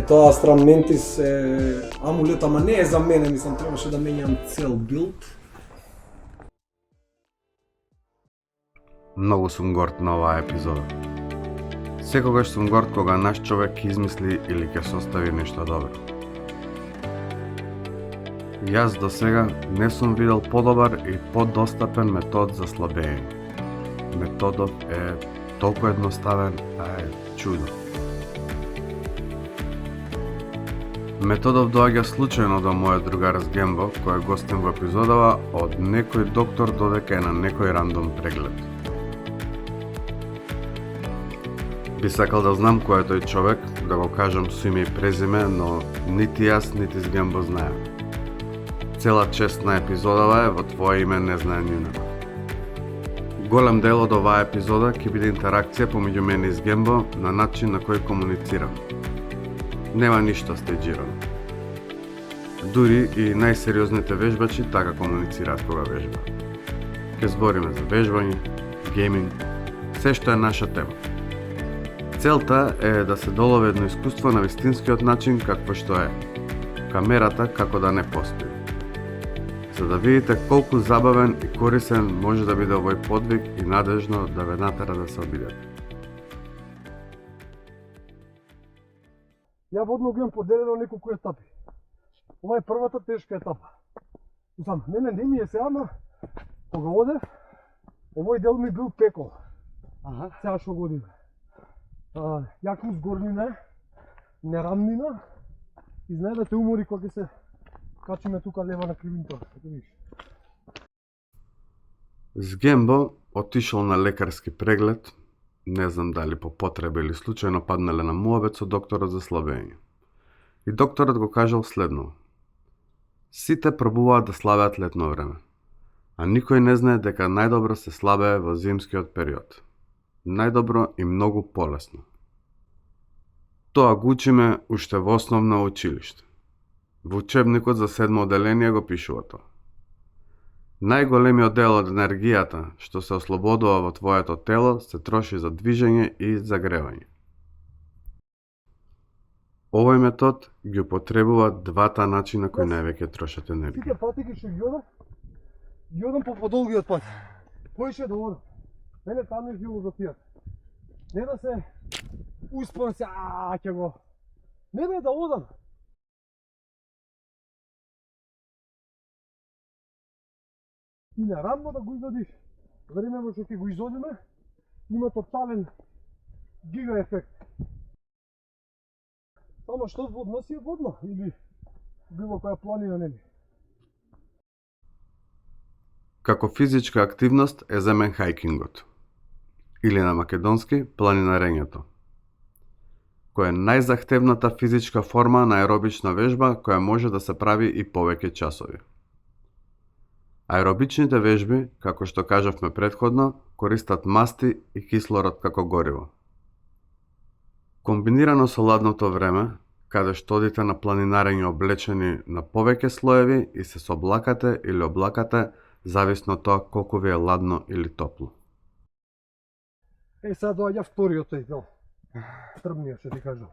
тоа Astral Mantis е амулет, ама не е за мене, мислам, требаше да менјам цел билд. Многу сум горд на оваа епизода. Секогаш сум горд кога наш човек ќе измисли или ќе состави нешто добро. Јас до сега не сум видел подобар и подостапен метод за слабење. Методот е толку едноставен, а е чудо. Методов доаѓа случајно до мојот другар Гембо, кој е гостин во епизодава од некој доктор додека е на некој рандом преглед. Би сакал да знам кој е тој човек, да го кажам со име и презиме, но нити јас, нити с Гембо знаем. Цела чест на епизодава е во твое име не знае нијунава. Голем дел од оваа епизода ќе биде интеракција помеѓу мене и с Гембо на начин на кој комуницирам. Нема ништо стеџирано. Дури и најсериозните вежбачи така комуницираат кога вежба. Ке збориме за вежбање, гейминг, се што е наша тема. Целта е да се долови едно искуство на вистинскиот начин какво што е. Камерата како да не постои. За да видите колку забавен и корисен може да биде овој подвиг и надежно да ве натера да се обидете. Ја водно го имам поделено неколку етапи. Ова е првата тешка етапа. Мислам, мене не ми е сега, ама кога одев, овој дел ми бил пекол. Сега што година. Јако згорнина е, нерамнина, и знае да те умори кога се качиме тука лева на кривинто. С Гембо отишол на лекарски преглед, не знам дали по потреба или случајно паднале на муабет со докторот за слабење. И докторот го кажал следно: сите пробуваат да слабеат летно време, а никој не знае дека најдобро се слабее во зимскиот период. Најдобро и многу полесно. Тоа го учиме уште во основно училиште. Во учебникот за 7 оделение го пишува тоа. Најголемиот дел од енергијата што се ослободува во твоето тело се троши за движење и загревање. Овој метод ги употребува двата начина кои највеќе трошат енергија. Сите патики што ги одам по подолгиот пат. Кој да одам? Мене таму е филозофијата. Не да се успам се, ќе го. Не да одам. И наравно да го изодиш. Време во што ќе го изодиме, има тотален гига ефект. Само што водно си е водно, или било која планина нели. Како физичка активност е за мен хајкингот, или на македонски планинарењето, која е најзахтевната физичка форма на аеробична вежба која може да се прави и повеќе часови. Аеробичните вежби, како што кажавме претходно, користат масти и кислород како гориво. Комбинирано со ладното време, каде што одите на планинарење облечени на повеќе слоеви и се соблакате или облакате, зависно тоа колку ви е ладно или топло. Сега доаѓа вториот тој дел. Трбниот што ти кажам.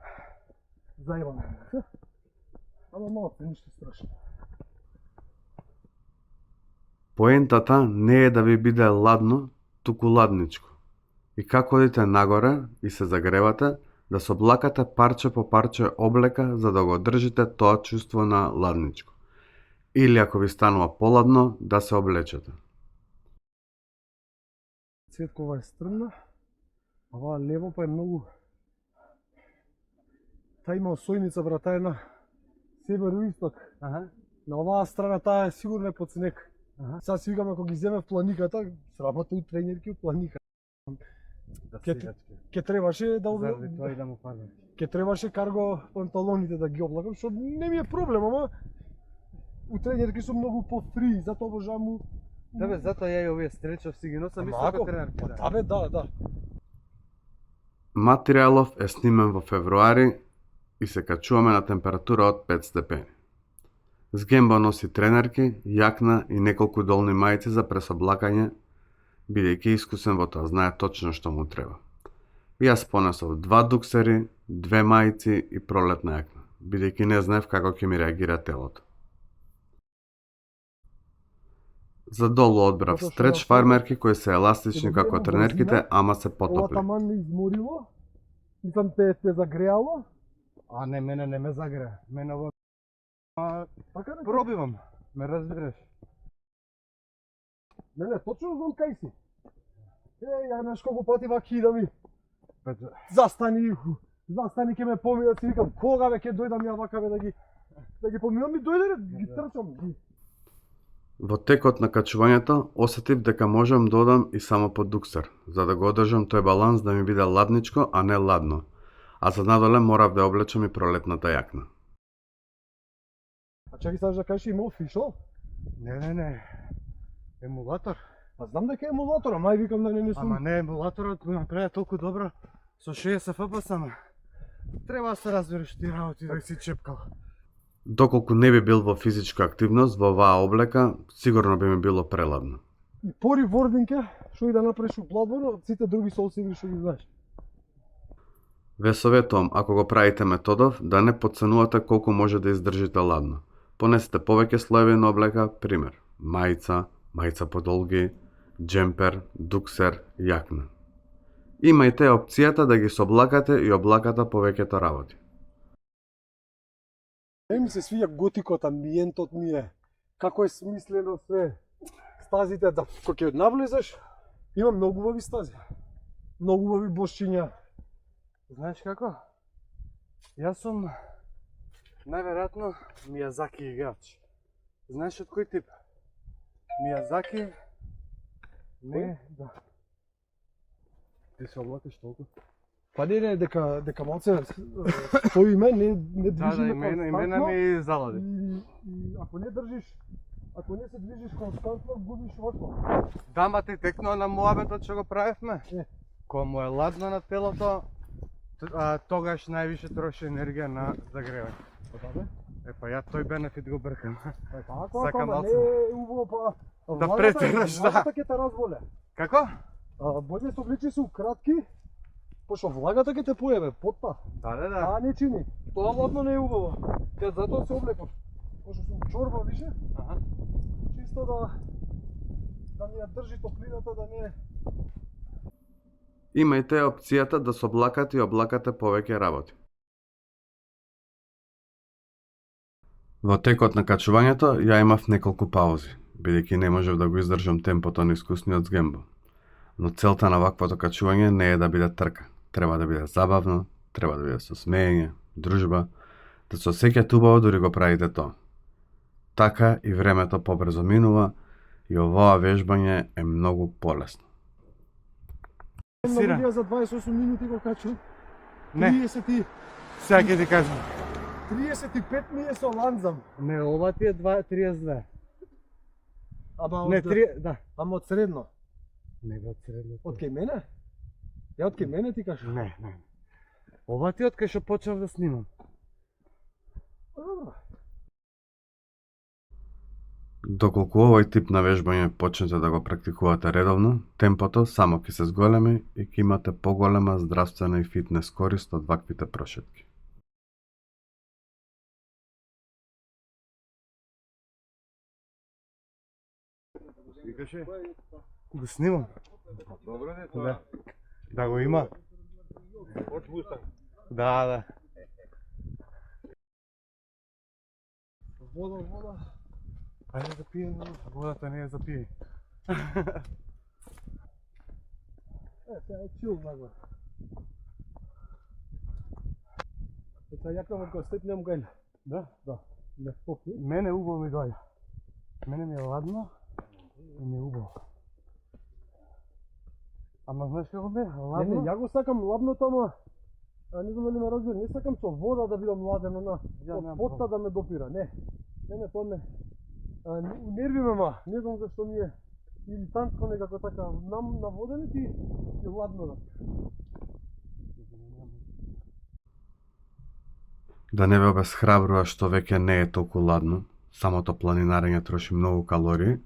Заебано е. Ама малку, ништо страшно. Поентата не е да ви биде ладно, туку ладничко. И како одите нагоре и се загревате, да се облакате парче по парче облека за да го одржите тоа чувство на ладничко. Или ако ви станува поладно, да се облечете. Цветкова е стрмна, а оваа лево па е многу. Та има осојница, брата, е на северо-исток. На оваа страна таа е сигурно е под снег. Сега си викам, ако ги земе в планиката, сработа у тренерки у планика. Ке требаше да Ке требаше карго панталоните да ги облакам, што не ми е проблем, ама у тренерки сум многу по-фри, затоа обожавам у... Затоа ја и овие стрелчов си ги носам исто како тренерки. Да. Материјалов е снимен во февруари и се качуваме на температура од 5 степени. С Гембо носи тренерки, јакна и неколку долни мајци за пресоблакање, бидејќи искусен во тоа, знае точно што му треба. Јас понесов 2 дуксери, 2 мајци и пролетна јакна. бидејќи не знаев како ќе ми реагира телото. За долу одбрав Затоа што стреч ја фармерки кои се еластични ќе како добиеме тренерките, брзина, ама се Ова потопли. таман не изморило, мислам те загреало. А не, мене не ме загреа. Мене ова Така не? пробивам. Ме разбираш? Не, точно знам кај си. Ја знаеш колку пати ваки да ми Пето, застани ќе ме поминат, си викам кога бе ќе дојдам ја вака бе да ги поминам и дојде ги трчам. Во текот на качувањето осетив дека можам да одам и само по дуксер, за да го одржам тој баланс да ми биде ладничко, а не ладно. А за надоле морав да облечам и пролетната јакна. А чаки саш да кажеш имал фишол? не. Емулатор. Па знам дека е емулатор, ама викам да не сум. Ама не, емулаторот го направи толку добро со 60 FPS, ама треба да се разбереш ти работи да си чепкал. Доколку не би бил во физичка активност во оваа облека, сигурно би ми било преладно. И пори вординке, што и да направиш у Bloodborne, од сите други Souls игри што ги знаеш. Ве советувам, ако го правите методов, да не подценувате колку може да издржите ладно. Понесете повеќе слоеви на облека, пример, мајца подолги, джемпер, дуксер, јакна. Имајте опцијата да ги соблакате и облакате повеќето работи. Не ми се свиѓа готикот, амбиентот ми е, како е смислено све. Стазите, да, кога ќе навлезеш, има многу убави стази. Многу убави бошчиња. Знаеш како? Јас сум најверојатно Мијазаки играч. Знаеш од кој тип? Мијазаки не, да. Ти се облакаш толку? Па не, дека малце тој име не Да, движи имена ми залади. И ако не држиш, ако не се движиш константно, губиш вако. Да, ма ти текнува на муабетот што го правевме. Не. Кога му е ладно на телото, тогаш највише троши енергија на загревање. Па ја тој бенефит го бркам. Ако Сакам ама малце. не е убаво па. Да влагата- претераш, да. влагата ќе те разболе. Како? Боље се обличи се кратки, пошто влагата ќе те поебе, потта. Да. А не чини. Тоа ладно не е убаво. Ја затоа се облеков. Пошто сум чорба више, Аха. чисто да ми ја држи топлината, да не. Имајте опцијата да соблакате и облакате повеќе работи. Во текот на качувањето ја имав неколку паузи, бидејќи не можев да го издржам темпото на искусниот Згембо. Но целта на ваквото качување не е да биде трка. Треба да биде забавно, треба да биде со смеење, дружба, да се осеќате убаво дури го правите тоа. Така и времето побрзо минува и овоа вежбање е многу полесно. На Сира. луѓе за 28 минути го качувам. Не. 30 Сега ќе ти кажам. 35 ми е со ланзам. Не, ова ти е 32. Ама Не, од 3, да. ама од средно. Не го средно. Од кај мене? Ја од кај мене ти кажам. Не. Ова ти од кај што почнав да снимам. Добро. Доколку овој тип на вежбање почнете да го практикувате редовно, темпото само ќе се зголеми и ќе имате поголема здравствена и фитнес корист од ваквите прошетки. Викаше? Го снимам. Добро не Да. Да го има. Да. Вода. Ајде да пием, водата не е за пие. Сега е чил нагоре. Сега јакнам го степнем гајле. Да. Не попи. Мене убаво ми доаѓа. Мене ми е ладно и ми е убаво. Ама знаеш како ми е? Не, Ладно? ја го сакам ладното, ама не знам дали ме разбира, не сакам со вода да бидам ладен, она, Ја со немам потта да ме допира, не. Не, тоа ме нерви ме, ма, не знам зашто ми е иритантно некако така, на водените и ладно да. Да не ве обесхрабрува што веќе не е толку ладно, самото планинарење троши многу калории,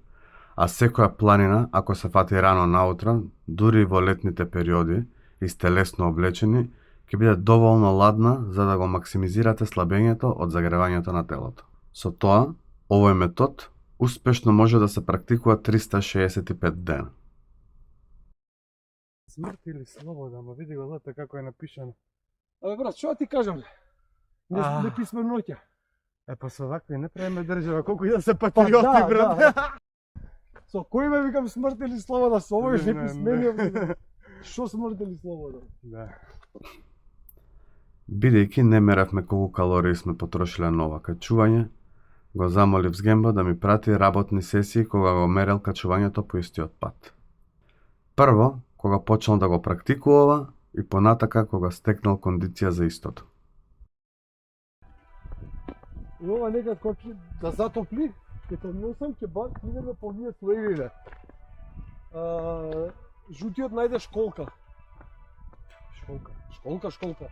а секоја планина, ако се фати рано наутро, дури и во летните периоди, и сте лесно облечени, ќе биде доволно ладна за да го максимизирате слабењето од загревањето на телото. Со тоа, овој метод успешно може да се практикува 365 дена. Смрт или слобода, ама види го лето како е напишано. Абе брат, што ти кажам? Не писмено ќе. Па со вакви не правиме држава, колку и да се патриоти, брат. Со кој ме викам смрт или слобода? Со овој не писмено. Што смрт или слобода? Да. Бидејќи не меравме колку калории сме потрошиле на ова качување, го замолив Згембо да ми прати работни сесии кога го мерел качувањето по истиот пат. Прво, кога почнал да го практикува и понатака кога стекнал кондиција за истото. И ова некако да затопли, ќе те носам, ќе идеме по овие слоевите. Жутиот најде школка. Школка.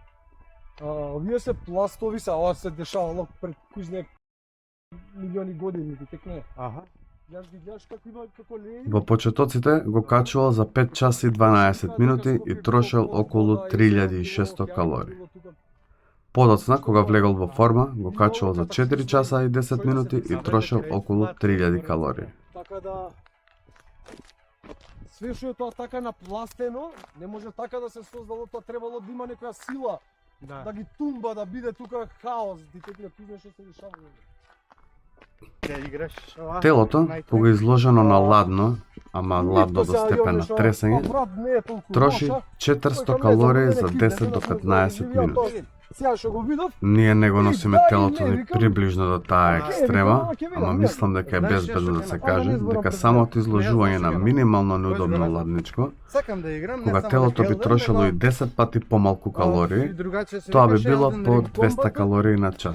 Овие се пластови, ова се дешавало пред кујзнек милиони години, ти текне. Гледаш како има како леј. Во почетоците го качувал за 5 часа и 12 минути и трошел околу 3600 калории. Подоцна, кога влегол во форма, го качувал за 4 часа и 10 минути и трошел околу 3000 калории. Така да све што е тоа така напластено, не може така да се создало, тоа требало да има некоја сила, да ги тумба, да биде тука хаос, ти текне пизне што се дешава. Телото, кога изложено на ладно, ама ладно до степен на тресење, троши 400 калории за 10 до 15 минути. Ние не го носиме телото ни приближно до таа екстрема, ама мислам дека е безбедно да се каже дека самото изложување на минимално неудобно ладничко, кога телото би трошило и 10 пати помалку калории, тоа би било по 200 калории на час,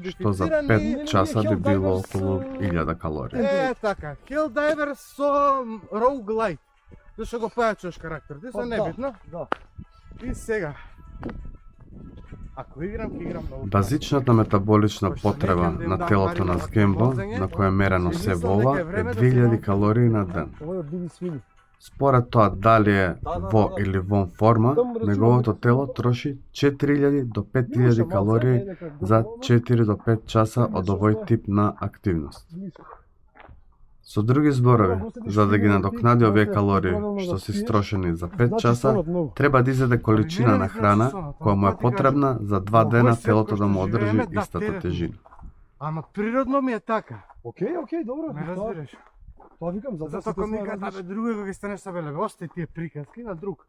што за 5 часа би било околу 1000 калории. Така, Helldiver со Roguelite, зашто го појачуваш карактер, ти се небитно. И сега, ако играм, ќе играм многу. Базичната метаболична потреба на телото на Згембо, на која е мерено се во ова, е 2000 калории на ден. Според тоа дали е во или вон форма, неговото тело троши 4000 до 5000 калории за 4 до 5 часа од овој тип на активност. Со други зборови, за да ги надокнади овие калории што се истрошени за 5 часа, треба да изеде количина на храна која му е потребна за 2 дена телото да му одржи истата тежина. Ама природно ми е така. Окей, добро. Не разбираш. Тоа викам, Затоа кога ми кажат, друго кога ќе станеш са беле, осте тие приказки на друг.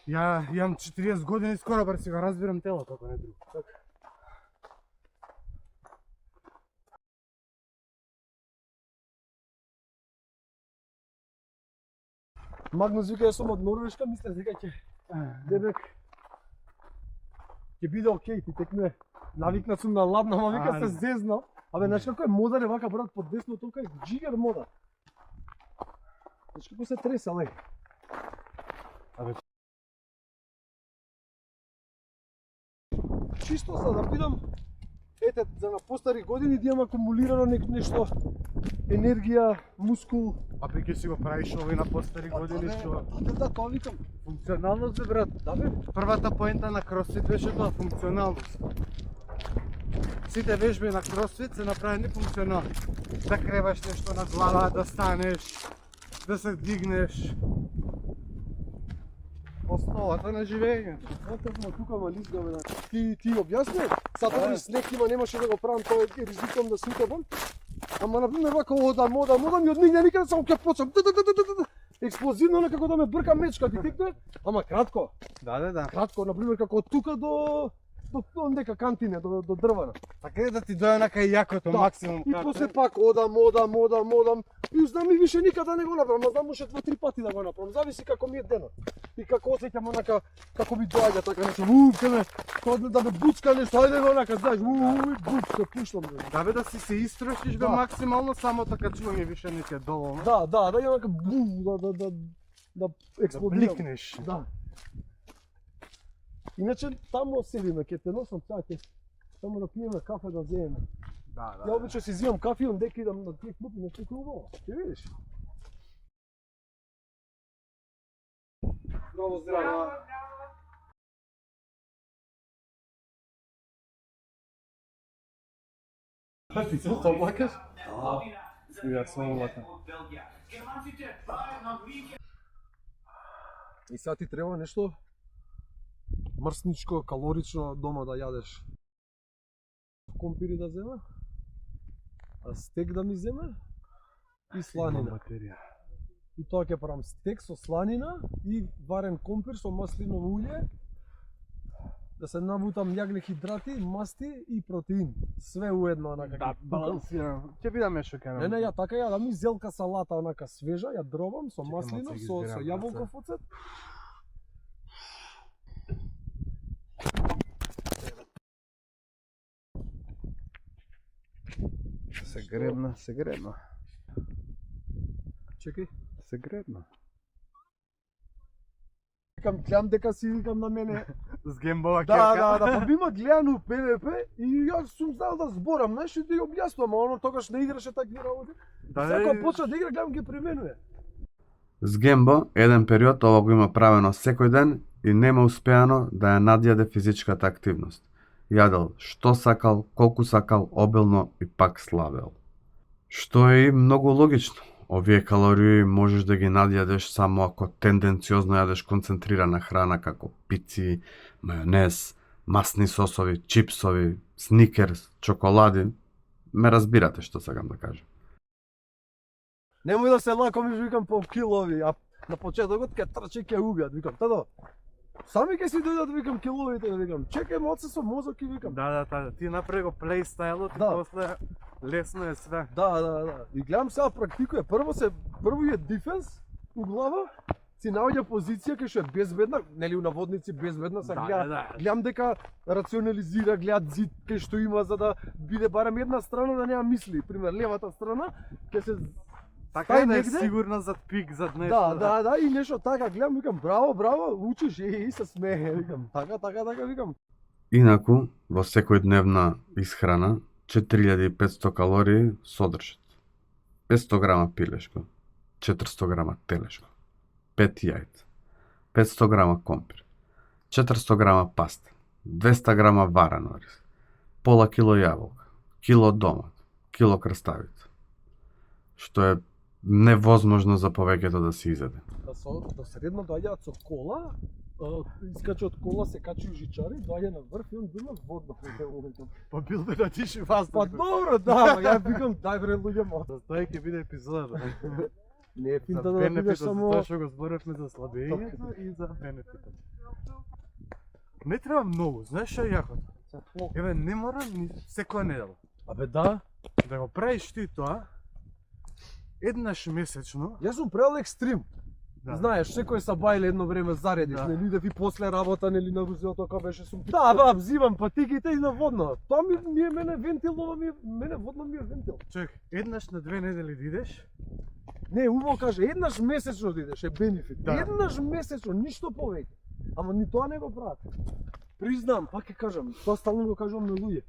Ја имам 40 години, скоро бар си го разбирам телото, ако не друг. Магнус вика, јас сум од Норвешка, мислев дека ќе дебек ќе биде окей, ти текне. Навикнат сум на ладна, ама вика се зезнал. Абе, знаеш како е модар е вака, брат, под десно толка е джигер модар. Знаеш како се тресе, леј. Абе, чисто за да бидам, ете, за на постари години да имам акумулирано нешто, енергија, мускул. Абе, ќе си го правиш овој на постари години, што... Да, тоа викам. Функционалност, бе, брат. Да, бе. Првата поента на кросфит беше тоа, функционалност. Сите вежби на кросфит се направени функционални. Да креваш нешто на глава, да станеш, да се дигнеш. Основата на живењето. Отевме тука ма лизгаме. Ти објасни? Сад овој снег има, немаше да го правам, тоа е ризиком да се утопам. Ама например вака одам и од нигде никаде само ќе почнам. Експлозивно некако да ме брка мечка, ти текне, ама кратко. Да. Кратко, например како од тука до нека кантине, до дрвана. Така е да ти дојде нака јакото максимум. И после пак одам. И знам и више никада не го направам, знам уште 2-3 пати да го направам. Зависи како ми е денот. И како осеќам онака, како ми доаѓа така нешто, да ме буцка нешто, ајде онака, знаеш, буцка, пуштам. Да бе, да си се истрошиш бе максимално, само така чување више не ти е доволно. Да, и онака да експлодирам. Да бликнеш. Да. Иначе таму седиме, ќе те носам сега, само да пиеме кафе да земеме. Ја обично си взимам кафе, дека идам на тие клупи, нешто убаво. Ќе видиш. Здраво. Ти се облакаш? Ја сум облакан. И сега ти треба нешто мрсничко, калорично дома да јадеш. Компири да зема, а стек да ми земе и сланина. И тоа ќе правам стек со сланина и варен компир со маслиново улје, да се набутам јагне хидрати, масти и протеин. Све уедно онака. Да, балансирано. Ќе видаме што ќе Не, ја така ја ми зелка салата онака свежа, ја дробам со Чекам, маслино, оце ги со избирам, јаболков оцет. Се гребна. Чекај. Се гребна. Викам, гледам дека си викам на мене. Сгембова Да, па би ма гледано ПВП и јас сум знал да зборам, знаеш, и да ја објаснувам, а оно тогаш не играше такви работи. Сега почна да игра, гледам ги применува. С Гембо, еден период ова го има правено секој ден и нема успеано да ја надјаде физичката активност. Јадел што сакал, колку сакал, обилно и пак слабел. Што е и многу логично. Овие калории можеш да ги надјадеш само ако тенденциозно јадеш концентрирана храна како пици, мајонез, масни сосови, чипсови, сникерс, чоколади. Ме разбирате што сакам да кажам. Немој да се лакомиш, викам, по килови, а на почетокот ке трче ке убијат, викам, тато. Сами ке си дојдат, викам, киловите, викам, чекај моце со мозок и викам. Да, ти направи го плейстайлот и Да. после лесно е све. Да. И гледам сега практикуе. Прво е дефенс у глава, си наоѓа позиција кај што е безбедна, нели у наводници безбедна, се гледа. Да. Гледам дека рационализира, гледа зид кај што има за да биде барем една страна да нема мисли. Пример, левата страна ќе се Така е да е негде. сигурна зад пик, зад нешто. Да, и нешто така, гледам, викам, браво, учиш, и се смее, викам, така, викам. Инаку, во секојдневна исхрана, 4500 калории содржат. 500 грама пилешко, 400 грама телешко, 5 јајца, 500 грама компир, 400 грама паста, 200 грама варен ориз, пола кило јаболка, кило домат, кило крставица, што е невозможно за повеќето да се изеде. Да средно доаѓаат со кола, искача од кола, се качи у жичари, доаѓа на врв и он има водно. Па бил да диши вас. Па добро, да, ја викам, дај бре луѓе мо. Тоа ќе биде епизода. Не е За финта да бидеш бенефитот, само... тоа што го зборевме за слабењето и за бенефитот. Не треба многу, знаеш што е јакото? Еве, не мора ни секоја недела. Абе да, Да го правиш ти тоа, еднаш месечно. јас сум правил екстрим. Да. Знаеш, секој са бајле едно време заредиш, Да. нели идев и после работа, нели на Рузиото кога беше сум. Да, взимам патиките и на водно. Тоа ми е мене вентил, ова ми е, мене водно ми е вентил. Човек, еднаш на 2 недели да идеш, Не, убаво каже, еднаш месечно да идеш, е бенефит. Да. Еднаш месечно, ништо повеќе. Ама ни тоа не го прават. Признам, пак ќе кажам, тоа стално го кажувам на луѓе.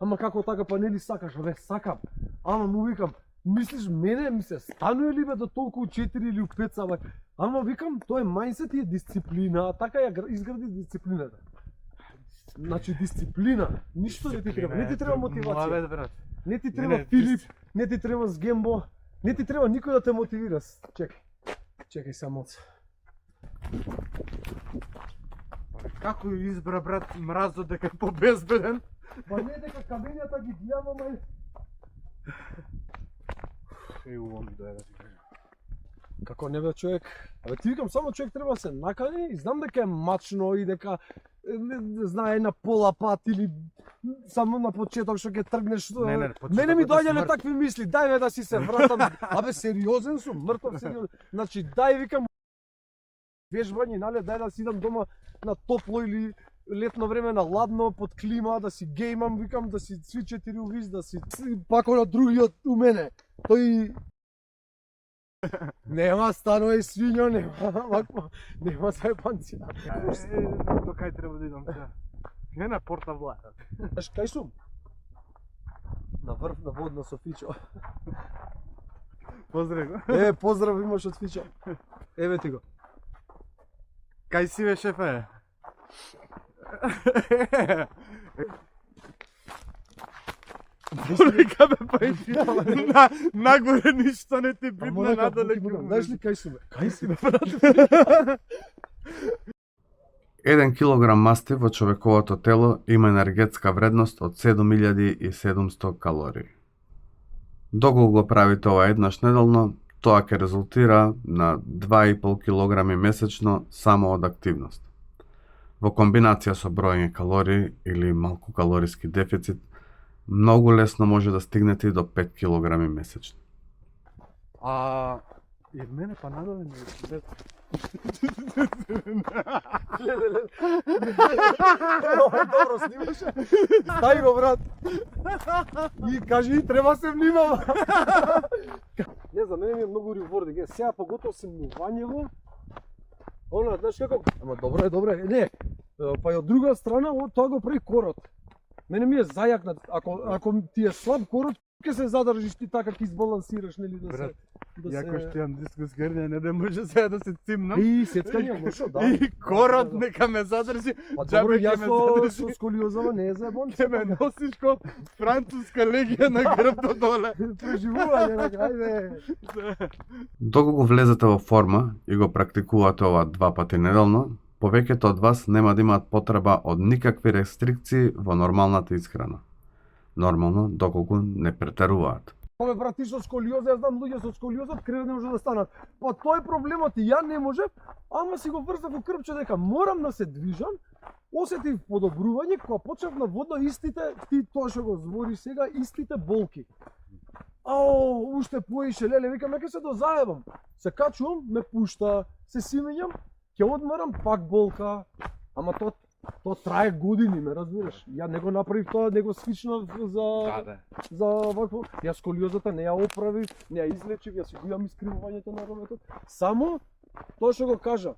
Ама како така, па нели сакаш, бе, сакам. Ама му викам, мислиш мене ми се станува ли бе до толку 4 или 5 саба? Ама викам, тоа е мајндсет и е дисциплина, а така ја изгради дисциплината. Значи дисциплина, ништо не ти треба, не ти треба мотивација. Млаве, брат. Не ти треба Не, Филип, не ти треба Сгембо, не ти треба никој да те мотивира. Чекај само. Како избра брат мразот дека е побезбеден? Па не дека камењата ги гледам, ама Еу, да ти кажам. како не бе човек. Абе ти викам само човек треба да се накани и знам дека е мачно и дека не знае на пола пат или само на почеток што ќе тргнеш. Не, почетокот Мене ми е доаѓале смрт. такви мисли, дај ме да си се вратам. Абе сериозен сум, мртов сериозен. Значи дај викам вежбање, нали, дај да си идам дома на топло или летно време на ладно, под клима, да си геймам, викам, да си сви 4 увиз, да си пак на другиот у мене. Тој нема станува и свињо, нема зајбанци. До кај треба да идам сега? Не на Порта Влада. Знаеш кај сум? На врв на водна со Фичо. Поздрав го. Поздрав имаш од Фичо. Еве ти го. Кај си бе, шефе? Вика бе па и нагоре ништо не ти битно, надоле Знаеш ли кај сум? Кај си бе, брат? 1 килограм масти во човековото тело има енергетска вредност од 7700 калории. Доколку го правите ова еднаш неделно, тоа ќе резултира на 2,5 килограми месечно само од активност. Во комбинација со броење калории или малку калориски дефицит, многу лесно може да стигнете и до 5 килограми месечно. И мене па надоле не е. Добро снимаше. Стај го, брат. И кажи, треба се внимава. Не знам, мене ми е многу ревординг. Сега поготово се мувањево. Она, знаеш како? Ама добро е. Не, па и од друга страна, тоа го прави корот. Мене ми е зајакнат. Ако ти е слаб корот, ќе се задржиш ти така, ќе избалансираш, нели, да се... Јако што имам дискус гернија, не да може сега да се цимнам. И сецкање, мошо, да. И корот нека ме задржи. Па Џабе добро, ќе ме јас задржи. со сколиозава не е заебон. Ќе ме носиш ко француска легија на грбто доле. Преживување на крај, Доколку влезете во форма и го практикувате ова 2 пати неделно, повеќето од вас нема да имаат потреба од никакви рестрикции во нормалната исхрана. Нормално, доколку не претеруваат. Ова брат, ти со сколиоза, јас знам луѓе со сколиоза од кревет не може да станат. Па тој е проблемот и ја не можев, ама си го врзав во крвче дека морам да се движам, осетив подобрување, кога почнав на водно истите, ти тоа што го збори сега, истите болки. Уште поише, леле, викам, нека се дозаебам. Се качувам, ме пушта, се симењам, ќе одмарам, пак болка, ама тоа трае години, ме разбираш. Ја не го направив тоа, не го свичнав за вакво. Јас сколиозата не ја оправив, не ја излечив, јас си го имам искривувањето на рометот. Само тоа што го кажа,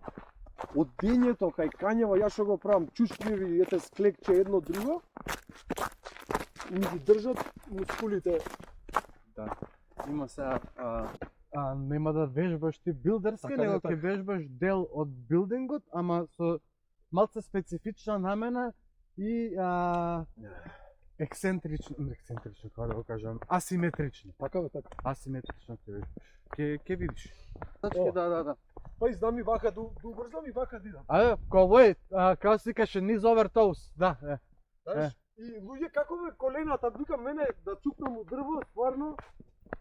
од дењето кај кањева, јас што го правам, чушпливи, ете склекче едно друго, ми ги држат мускулите. Да. Има сега нема да вежбаш ти билдерски, Така, него така. ќе вежбаш дел од билдингот, ама со малце специфична намена и ексцентрично, како да го кажам, асиметрично. Така бе, така. Асиметрично ќе вежбаш. Ќе видиш. Значи, О. да. Па издам и вака, убрзам и вака дидам. Ковој, како се каже, низ овер тоус, да. Знаеш, и луѓе како бе колената, викам мене да цукнам у дрво, стварно,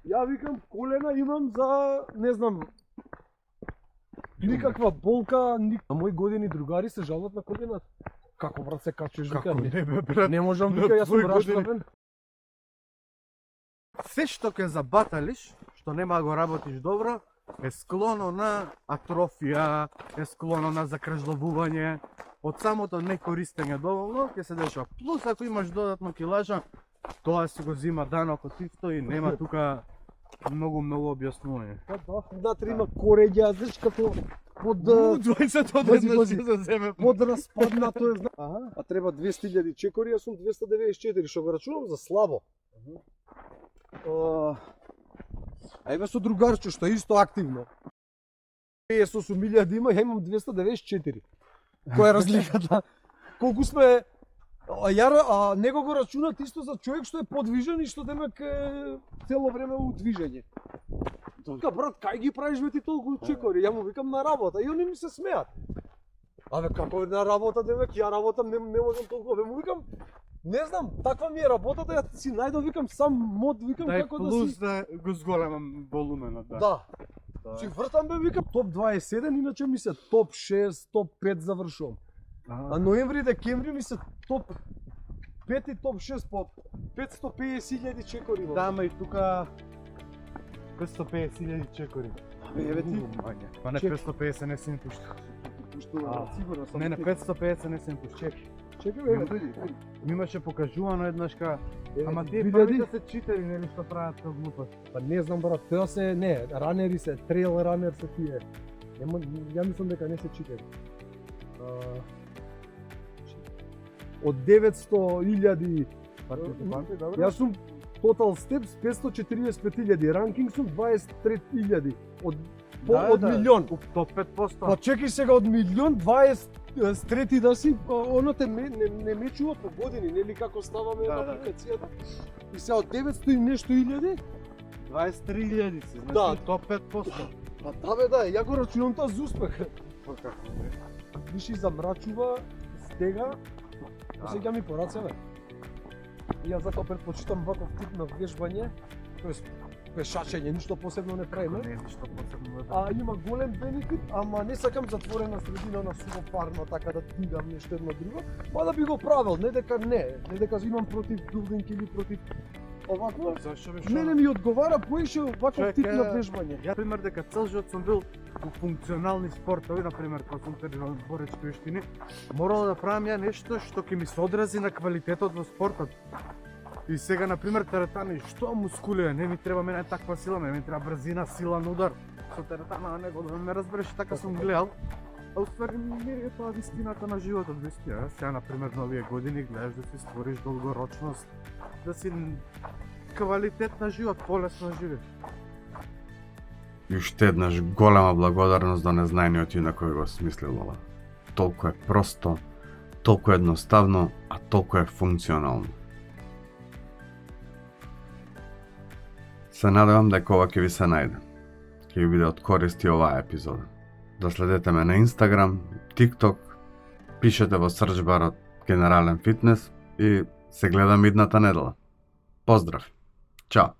ја викам колена имам за, не знам, никаква болка, на мои години другари се жалат на колената. Како брат се качуваш, вика, Како не бе, брат? не можам, на вика, јас сум твои години. раштапен. Се што ќе забаталиш, што нема да го работиш добро, е склоно на атрофија, е склоно на закржлавување. Од самото некористење доволно ќе се дешава. Плюс ако имаш додатно килажа, тоа си го зима данокот исто и нема тука многу објаснување. Внатре има кореѓа, знаеш како под 20 одеднаш Пази. ќе се земе. подраспаднато е, а треба 200.000 чекори, јас сум 294, што го рачунам за слабо. Еве со другарче што е исто активно. 58.000 има, ја имам 294. Која е разликата? Колку сме него го рачунат исто за човек што е подвижен и што демек е цело време у движење. Тоа брат, кај ги правиш бе ти толку чекори? Ја му викам на работа и они ми се смеат. Абе како на работа демек ја работам, не можам толку, бе му викам не знам, таква ми е работата, ја си најдов викам сам мод, викам Да, како да плюс си. да го зголемам волуменот, да. Да. Си вртам бе викам топ 21, иначе ми се топ 6, топ 5 завршувам. А ноември, декември ми се топ 5 и топ 6 по 550.000 чекори. Да, ама и тука 550.000 чекори. Абе, еве ти. Па не Чек. 550 не си пушта. Сигурно сум. Не, 550 не си пушта. Чекай, еве дојди. Ми имаше покажувано еднаш ама тие 2000? првите се читери, нели што прават тоа глупост. Па не знам брат, тоа се не, ранери се, трейл ранер се тие. Нема, ја мислам дека не се читери. Од 900.000 јас сум Total Steps 545.000, ранкинг сум 23.000 од од милион. Топ 5%. Па чекай сега од милион 20 трети да си, оно те не мечува по години, нели како ставаме Да, на да. апликацијата. И се од 900 и нешто илјади, 23.000 си, значи Да. топ 5%. па да, ја го рачунам тоа за успех. Па како бе? Виши замрачува, стега, осеќам и по рацеве. И јас затоа предпочитам ваков тип на вежбање, тоест пешачење, ништо посебно не правиме. Не е ништо посебно. А има голем бенефит, ама не сакам затворена средина на суво парно, така да тигам нешто едно друго, па да би го правил, не дека имам против билдинг или против овакво. Зашо бе? Мене ми одговара поише ваков Човек тип е- на вежбање. Ја пример дека цел живот сум бил у функционални спортови, на пример кога сум тренирал боречки вештини, морало да правам ја нешто што ќе ми се одрази на квалитетот во спортот. И сега, на пример, теретана, што мускулија, не ми треба мене таква сила, мене ми треба брзина, силан удар. Со теретана не го да ме разбереш, така сум гледал. А уствари не е тоа вистината на животот, вистина. Сега, на пример, на овие години гледаш да си створиш долгорочност, да си квалитет на живот, полесно живееш. И уште еднаш голема благодарност до незнаениот јунак кој го смислил ова. Толку е просто, толку едноставно, а толку е функционално. Се надевам дека ова ќе ви се најде. Ќе ви биде од користи оваа епизода. Да следете ме на Instagram, TikTok, пишете во срчбарот Генерален фитнес и се гледам идната недела. Поздрав! Чао!